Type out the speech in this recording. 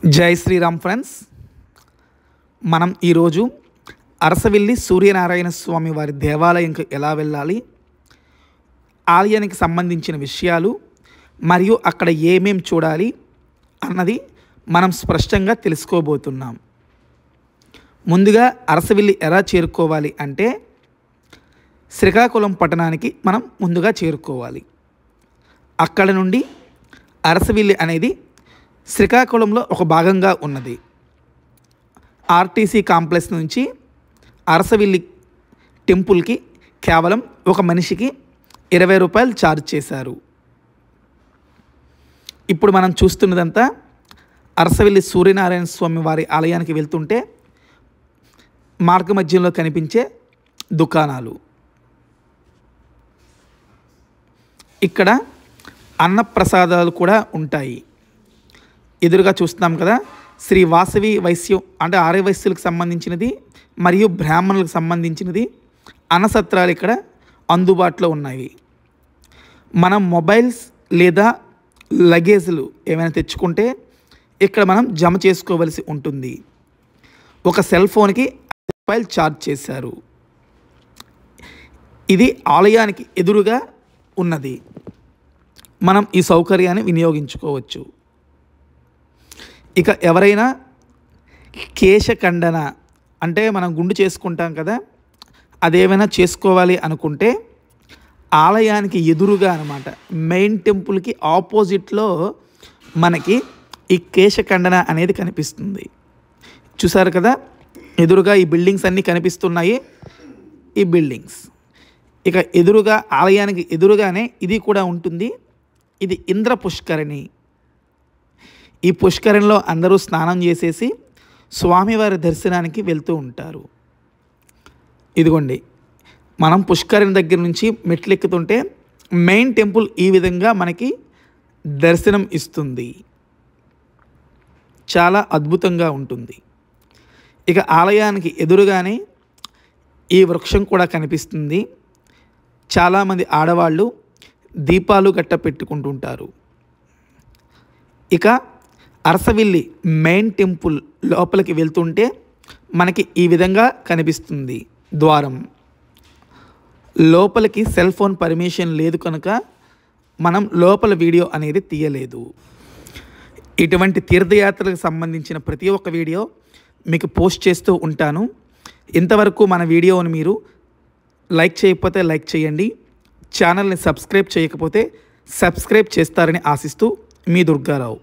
జై శ్రీరామ్ ఫ్రెండ్స్, మనం ఈరోజు అరసవిల్లి సూర్యనారాయణ స్వామి వారి దేవాలయంకి ఎలా వెళ్ళాలి, ఆలయానికి సంబంధించిన విషయాలు మరియు అక్కడ ఏమేం చూడాలి అన్నది మనం స్పష్టంగా తెలుసుకోబోతున్నాం. ముందుగా అరసవిల్లి ఎలా చేరుకోవాలి అంటే శ్రీకాకుళం పట్టణానికి మనం ముందుగా చేరుకోవాలి. అక్కడ నుండి అరసవిల్లి అనేది శ్రీకాకుళంలో ఒక భాగంగా ఉన్నది. ఆర్టీసీ కాంప్లెక్స్ నుంచి అరసవిల్లి టెంపుల్కి కేవలం ఒక మనిషికి 20 రూపాయలు ఛార్జ్ చేశారు. ఇప్పుడు మనం చూస్తున్నదంతా అరసవిల్లి సూర్యనారాయణ స్వామి వారి ఆలయానికి వెళ్తుంటే మార్గ మధ్యంలో కనిపించే దుకాణాలు. ఇక్కడ అన్నప్రసాదాలు కూడా ఉంటాయి. ఎదురుగా చూస్తున్నాం కదా, శ్రీ వాసవి వైశ్యం అంటే ఆర్య వైశ్యులకు సంబంధించినది మరియు బ్రాహ్మణులకు సంబంధించినది అన్నసత్రాలు ఇక్కడ అందుబాటులో ఉన్నాయి. మనం మొబైల్స్ లేదా లగేజ్లు ఏమైనా తెచ్చుకుంటే ఇక్కడ మనం జమ చేసుకోవలసి ఉంటుంది. ఒక సెల్ ఫోన్కి 5 రూపాయలు ఛార్జ్ చేశారు. ఇది ఆలయానికి ఎదురుగా ఉన్నది. మనం ఈ సౌకర్యాన్ని వినియోగించుకోవచ్చు. ఇక ఎవరైనా కేశఖండన అంటే మనం గుండు చేసుకుంటాం కదా, అదేమైనా చేసుకోవాలి అనుకుంటే ఆలయానికి ఎదురుగా అన్నమాట, మెయిన్ టెంపుల్కి ఆపోజిట్లో మనకి ఈ కేశఖండన అనేది కనిపిస్తుంది. చూసారు కదా, ఎదురుగా ఈ బిల్డింగ్స్ అన్నీ కనిపిస్తున్నాయి. ఈ బిల్డింగ్స్ ఇక ఎదురుగా ఆలయానికి ఎదురుగానే ఇది కూడా ఉంటుంది. ఇది ఇంద్ర పుష్కరిణి. ఈ పుష్కరిణిలో అందరూ స్నానం చేసేసి స్వామివారి దర్శనానికి వెళ్తూ ఉంటారు. ఇదిగోండి, మనం పుష్కరిణి దగ్గర నుంచి మెట్లు ఎక్కుతుంటే మెయిన్ టెంపుల్ ఈ విధంగా మనకి దర్శనం ఇస్తుంది. చాలా అద్భుతంగా ఉంటుంది. ఇక ఆలయానికి ఎదురుగానే ఈ వృక్షం కూడా కనిపిస్తుంది. చాలామంది ఆడవాళ్ళు దీపాలు గట్ట పెట్టుకుంటుంటారు. ఇక అరసవిల్లి మెయిన్ టెంపుల్ లోపలికి వెళ్తుంటే మనకి ఈ విధంగా కనిపిస్తుంది ద్వారం. లోపలికి సెల్ ఫోన్ పర్మిషన్ లేదు కనుక మనం లోపల వీడియో అనేది తీయలేదు. ఇటువంటి తీర్థయాత్రలకు సంబంధించిన ప్రతి ఒక్క వీడియో మీకు పోస్ట్ చేస్తూ ఉంటాను. ఇంతవరకు మన వీడియోని మీరు లైక్ చేయకపోతే లైక్ చేయండి, ఛానల్ని సబ్స్క్రైబ్ చేయకపోతే సబ్స్క్రైబ్ చేస్తారని ఆశిస్తూ మీ దుర్గారావు.